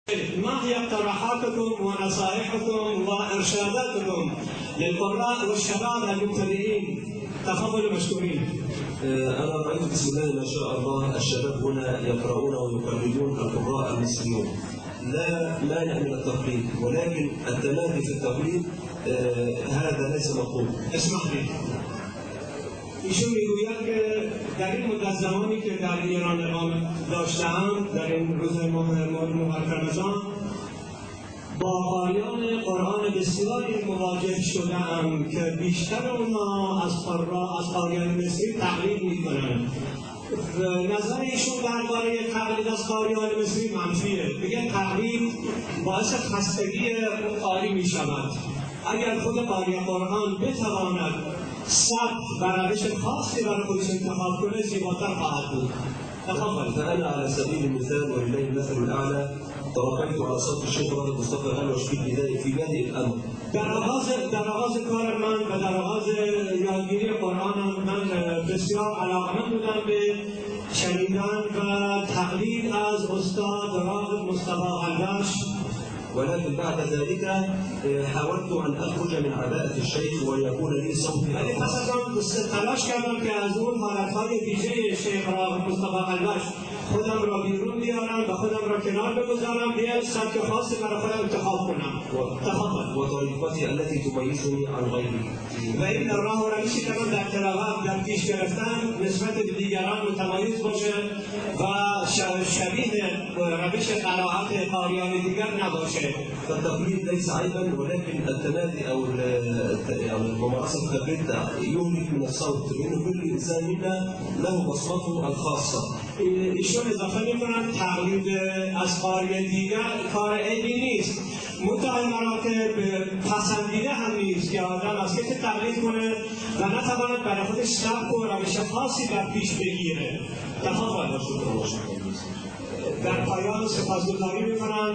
ما هي اقتراحاتكم ونصائحكم وارشاداتكم للقراء والشباب المبتدئين؟ تفضلوا مشكورين. أنا رأيت بسم الله ما شاء الله الشباب هنا يقرؤون ويقلدون القراء المصريون. لا مانع من التقليد، ولكن التمادي في التقليد هذا ليس مطلوب. اسمح لي. ایشون میگوید که در این مدت زمانی که در ایران اقامت داشته‌ام، در این روز ماه رمضان با قاریان قرآن بسیاری مواجه شده‌ام که بیشتر اونها از قاریان مصری تقلید می‌کنند. نظر ایشون درباره تقلید از قاریان مصری منفیه. میگه تقلید باعث خستگی قاری می‌شود. اگر خود قاری قرآن بتواند سبک و روش خاصی برای خودش انتخاب کنه، زیباتر خواهد بود. فأنا على سبيل المثال ولله المثل الأعلى تربيت على صوت الشيخ مصطفى الألوش في بادئ الأمر. در آغاز کار من و در آغاز یادگیری قرآنم من بسیار علاقمند بودم به شنیدن و تقلید از استاد راغب مصطفى الألوش. ولكن بعد ذلك حاولت أن أخرج من عباءة الشيخ ويكون لي صوتي. ولی پس از آن تلاش کردم که از اون حالتهای ویژه شیخ راغب مصطفى الألوش خودم را بیرون بیارم و خودم را کنار بگذارم، بیایم سبک خاصی برای خودم انتخاب کنم. وطریقتی التي تميزني عن غيري. و این راه و روشی که من در تلاوت در پیش گرفتن نسبت به دیگران متمایز باشه و شبیه روش قرائت قاریان دیگر نباشه. فالتقليد ليس عيبا، ولكن التمادي او الممارسه التقليد يهلك من الصوت، لان كل انسان منا له بصمته الخاصه. ایشون اضافه میکنن تقلید از قاری دیگر کار عیبی نیست، منتها مراتب پسندیده هم نیست که آدم از کسی تقلید کنه و نتواند برای خودش سبک و روش خاصی در پیش بگیره. تفاوت در پایان سپاسگزاری میکنم.